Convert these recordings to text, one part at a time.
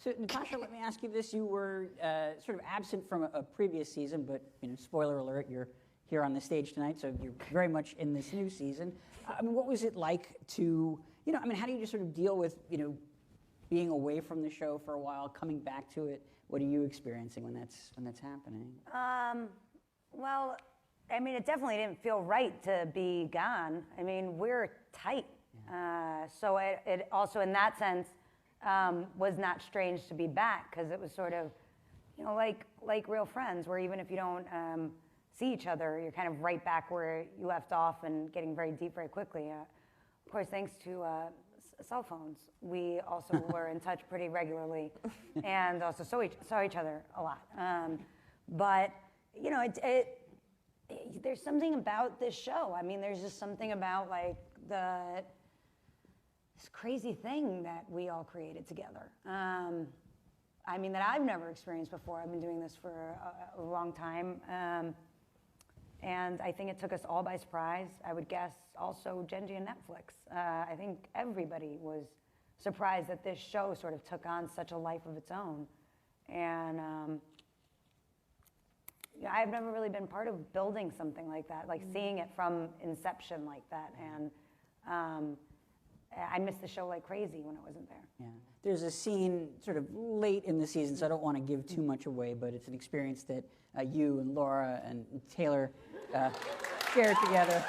So, Natasha, let me ask you this. You were sort of absent from a previous season, but, spoiler alert, you're here on the stage tonight, so you're very much in this new season. I mean, what was it like to, how do you just sort of deal with, being away from the show for a while, coming back to it? What are you experiencing when that's happening? Well, I mean, it definitely didn't feel right to be gone. I mean, we're tight. Yeah. So it also, in that sense, was not strange to be back, because it was sort of, like real friends, where even if you don't see each other, you're kind of right back where you left off and getting very deep very quickly. Of course, thanks to cell phones, we also were in touch pretty regularly, and also saw each other a lot. But there's something about this show. I mean, there's just something about this crazy thing that we all created together. I mean, that I've never experienced before. I've been doing this for a long time. And I think it took us all by surprise. I would guess also Genji and Netflix. I think everybody was surprised that this show sort of took on such a life of its own. And I've never really been part of building something like that, like seeing it from inception like that. And I missed the show like crazy when it wasn't there. Yeah. There's a scene sort of late in the season, so I don't want to give too much away, but it's an experience that you and Laura and Taylor shared together.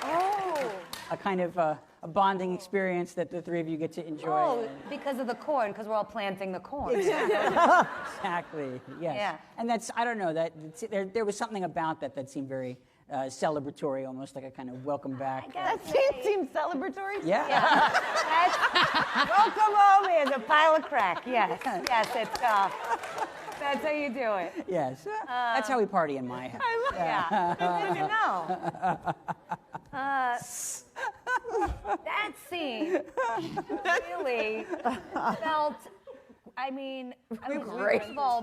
Oh! A kind of a bonding experience that the three of you get to enjoy. Oh, because of the corn, because we're all planting the corn. Exactly, yes. Yeah. And that's, I don't know, there was something about that seemed very celebratory, almost like a kind of welcome back. That scene seemed celebratory? Yeah. Welcome home is a pile of crack, yes. Yes, it's, that's how you do it. Yes, that's how we party in my house. Yeah, good to know. That scene really felt, I mean, first of all,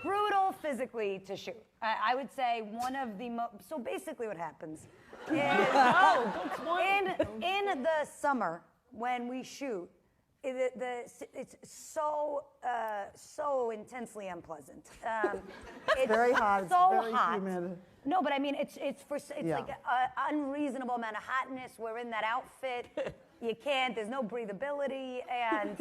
brutal physically to shoot. I would say one of the so basically what happens is in the summer when we shoot, it's so intensely unpleasant. It's very hot. So it's very hot. humid. No, but I mean, it's like an unreasonable amount of hotness. We're in that outfit. You can't. There's no breathability, and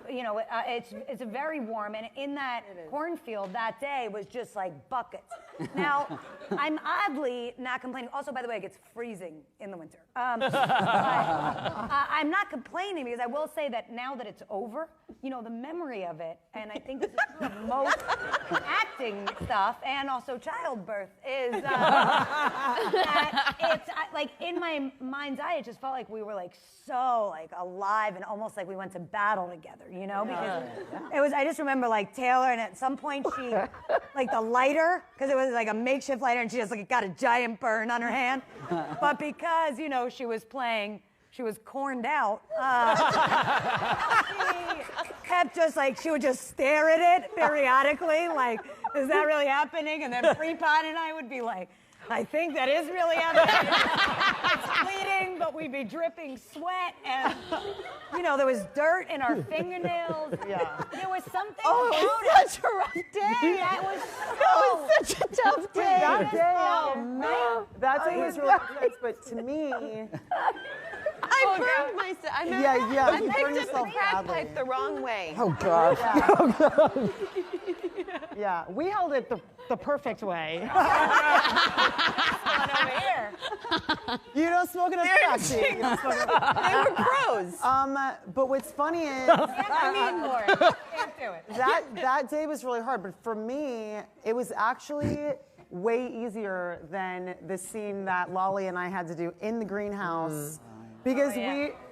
it's very warm. And in that cornfield that day was just like buckets. Now, I'm oddly not complaining. Also, by the way, it gets freezing in the winter. But, I'm not complaining, because I will say that now that it's over, the memory of it, and I think this is true of most acting stuff and also childbirth, is that it's like in my mind's eye, it just felt like we were so alive and almost like we went to battle together, because it was. I just remember Taylor, and at some point she the lighter, because it was like a makeshift lighter, and she just got a giant burn on her hand, but because she was playing. She was corned out. She kept just she would just stare at it periodically, is that really happening? And then PREPON and I would be like, I think that is really happening. It's bleeding, but we'd be dripping sweat, and there was dirt in our fingernails. Yeah. There was something about it. Such a rough day. That was such a tough day. That day, that day was really intense, but to me, I burned myself. I picked burned up yourself the crack badly. pipe the wrong way. Oh God. Yeah. Oh God. Yeah, we held it the perfect way. Going over here. You don't smoke enough crack, see? You don't smoke enough. They were pros. But what's funny is I need more. Can't do it. that day was really hard. But for me, it was actually way easier than the scene that Lolly and I had to do in the greenhouse. Because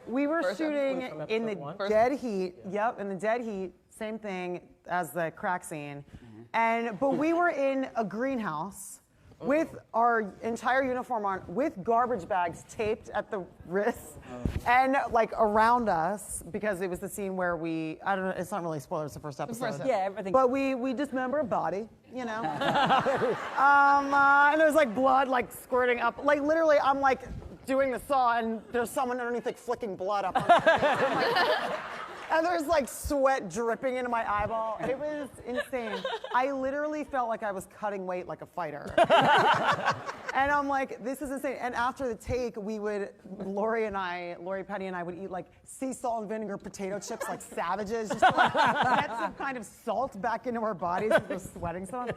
we were shooting in the dead heat. Yep, in the dead heat. Same thing as the crack scene. But we were in a greenhouse with our entire uniform on, with garbage bags taped at the wrists and around us, because it was the scene where I don't know, it's not really spoilers, the first episode. Yeah, everything. But we dismember a body, And there's blood squirting up. Literally, I'm doing the saw, and there's someone underneath flicking blood up on it. And there's like sweat dripping into my eyeball. It was insane. I literally felt like I was cutting weight like a fighter. And I'm like, this is insane. And after the take, Lori Petty and I would eat like sea salt and vinegar potato chips like savages, just to like get some kind of salt back into our bodies because we're sweating so much.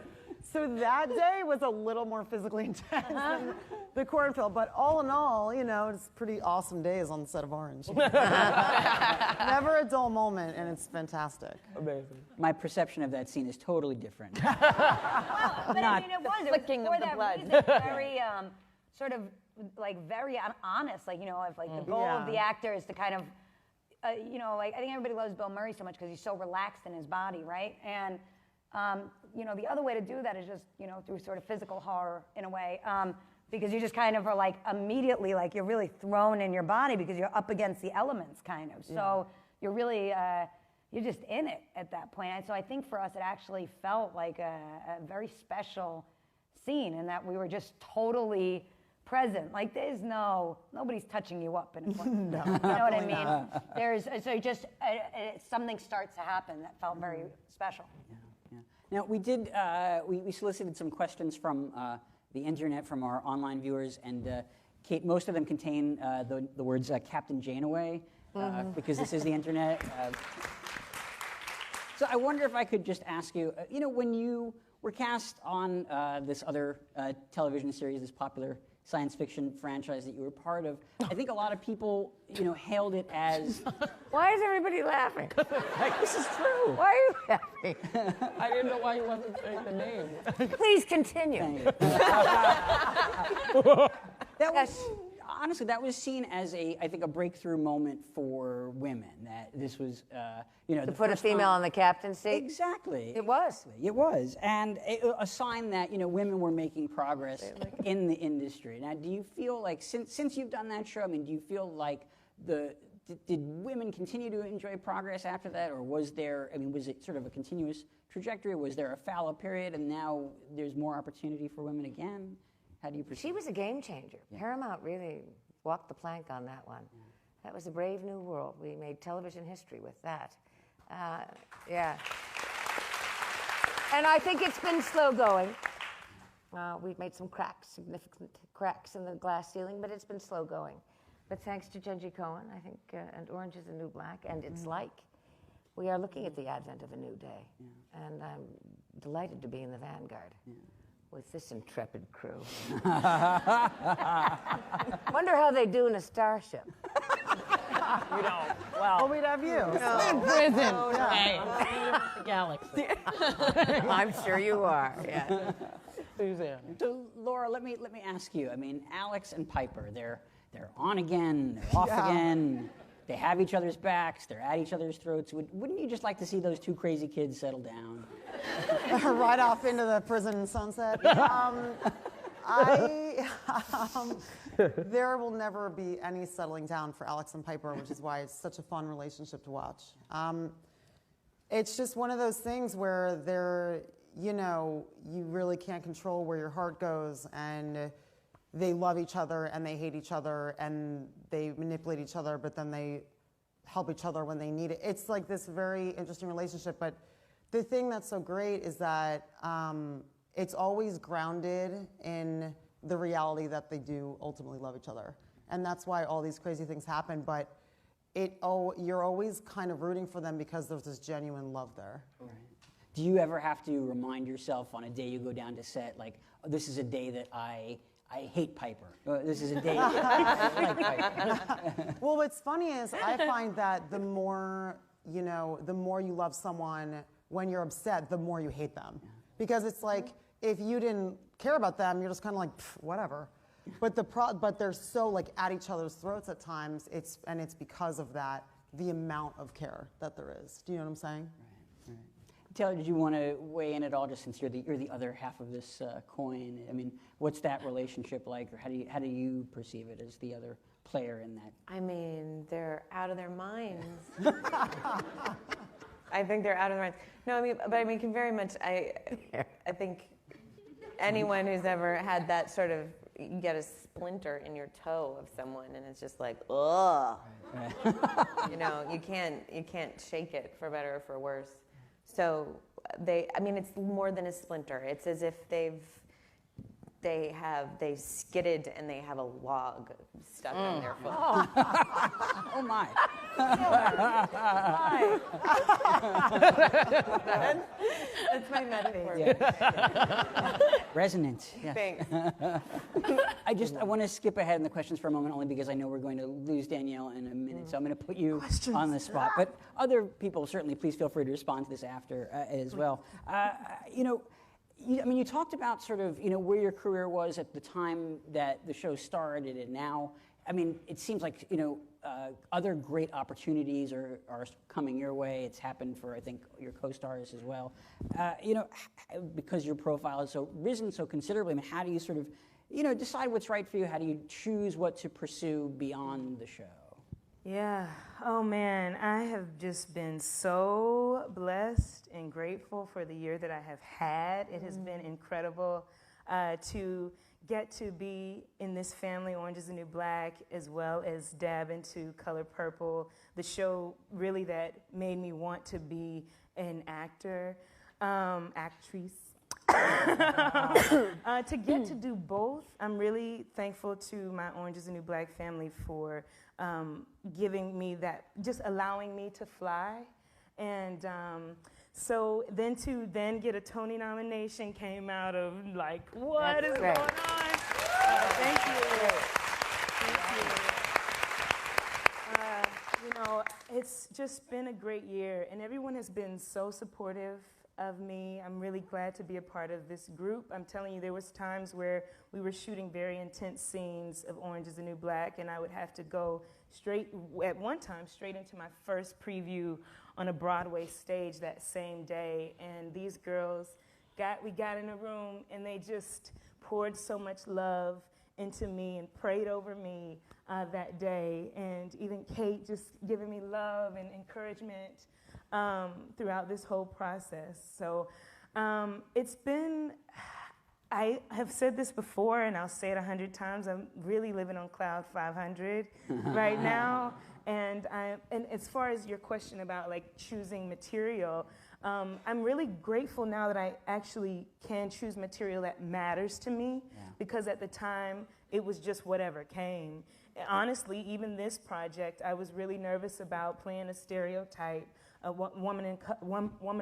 So that day was a little more physically intense than the cornfield, but all in all, it's pretty awesome days on the set of Orange. Never a dull moment, and it's fantastic. Amazing. My perception of that scene is totally different. But I mean, it was flicking for of the that blood. reason, very sort of like very honest. Like if like the goal of the actor is to kind of, like I think everybody loves Bill Murray so much because he's so relaxed in his body, right? And the other way to do that is just through sort of physical horror in a way, because you just kind of are like immediately like you're really thrown in your body because you're up against the elements, kind of. So you're really you're just in it at that point. And so I think for us, it actually felt like a very special scene in that we were just totally present. Like nobody's touching you up in a corner. No, you know what I mean? Something starts to happen that felt very special. Yeah. Now, we did, we solicited some questions from the internet, from our online viewers, and Kate, most of them contain the words Captain Janeway, because this is the internet. So I wonder if I could just ask you, when you were cast on this other television series, this popular science fiction franchise that you were part of, I think a lot of people, hailed it as... Why is everybody laughing? This is true. Why are you laughing? I didn't know why you wasn't saying the name. Please continue. That was, honestly, that was seen as I think, a breakthrough moment for women. That this was, To put a female on the captain's seat? Exactly. It was. It was, and a sign that women were making progress in the industry. Now, do you feel like since you've done that show, do you feel like did women continue to enjoy progress after that, or was there? Was it sort of a continuous trajectory? Was there a fallow period, and now there's more opportunity for women again? How do you perceive? She was a game changer. Yeah. Paramount really walked the plank on that one. Yeah. That was a brave new world. We made television history with that. Yeah. And I think it's been slow going. We've made some significant cracks in the glass ceiling, but it's been slow going. But thanks to Jenji Cohen, I think, and Orange is the New Black, and It's Like, we are looking at the advent of a new day. Yeah. And I'm delighted to be in the vanguard. Yeah. With this intrepid crew. Wonder how they do in a starship. Well, we'd have you. In prison. The galaxy. I'm sure you are. Yeah. Suzanne. So, Laura, let me ask you. Alex and Piper, they're on again, they're off again. They have each other's backs. They're at each other's throats. Wouldn't you just like to see those two crazy kids settle down? Right off into the prison sunset. There will never be any settling down for Alex and Piper, which is why it's such a fun relationship to watch. It's just one of those things where you really can't control where your heart goes, and they love each other and they hate each other and they manipulate each other, but then they help each other when they need it. It's like this very interesting relationship, but the thing that's so great is that it's always grounded in the reality that they do ultimately love each other. And that's why all these crazy things happen, but you're always kind of rooting for them because there's this genuine love there. Right. Do you ever have to remind yourself on a day you go down to set, like, oh, this is a day that I hate Piper. This is a day that I like Piper. Well, what's funny is I find that the more you love someone, when you're upset, the more you hate them. Yeah. Because it's like, if you didn't care about them, you're just kind of like, whatever. But they're so like at each other's throats at times. It's because of that, the amount of care that there is. Do you know what I'm saying? Right. Taylor, did you want to weigh in at all, just since you're the other half of this coin? What's that relationship like, or how do you perceive it as the other player in that? They're out of their minds. I think they're out of their minds. No, but can very much. I think anyone who's ever had that sort of, you get a splinter in your toe of someone, and it's just like, ugh. You know, you can't shake it for better or for worse. So they it's more than a splinter. It's as if they skidded and they have a log stuck in their foot. Oh my. That's my metaphor. Resonant. Yes. Thanks. I want to skip ahead in the questions for a moment, only because I know we're going to lose Danielle in a minute. So I'm going to put you on the spot. But other people, certainly, please feel free to respond to this after as well. You talked about sort of, where your career was at the time that the show started, and now, it seems like, other great opportunities are coming your way. It's happened for, I think, your co-stars as well. Because your profile has risen so considerably, how do you sort of, decide what's right for you? How do you choose what to pursue beyond the show? Yeah. Oh, man. I have just been so blessed and grateful for the year that I have had. It has been incredible to get to be in this family, Orange is the New Black, as well as dab into Color Purple, the show really that made me want to be an actor, actress. To get to do both, I'm really thankful to my Orange is the New Black family for giving me that, just allowing me to fly. And so then to get a Tony nomination came out of like, what is going on? Thank you. It's just been a great year, and everyone has been so supportive of me. I'm really glad to be a part of this group. I'm telling you, there was times where we were shooting very intense scenes of Orange is the New Black, and I would have to go straight into my first preview on a Broadway stage that same day. And these girls we got in a room, and they just poured so much love into me and prayed over me that day. And even Kate just giving me love and encouragement throughout this whole process. So it's been, I have said this before, and I'll say it 100 times, I'm really living on cloud 500 right now. And as far as your question about like choosing material, I'm really grateful now that I actually can choose material that matters to me, because at the time it was just whatever came. Honestly, even this project, I was really nervous about playing a stereotype. A woman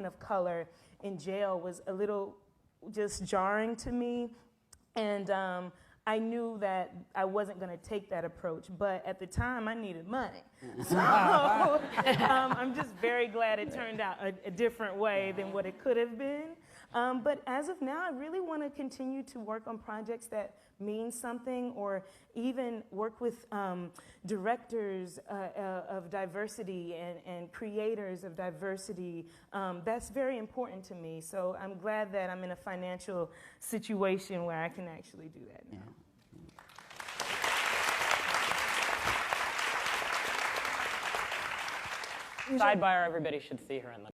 of color in jail was a little just jarring to me, and I knew that I wasn't going to take that approach, but at the time I needed money. So I'm just very glad it turned out a different way than what it could have been. But as of now, I really want to continue to work on projects that mean something, or even work with directors of diversity and creators of diversity. That's very important to me. So I'm glad that I'm in a financial situation where I can actually do that now. Sidebar, everybody should see her in the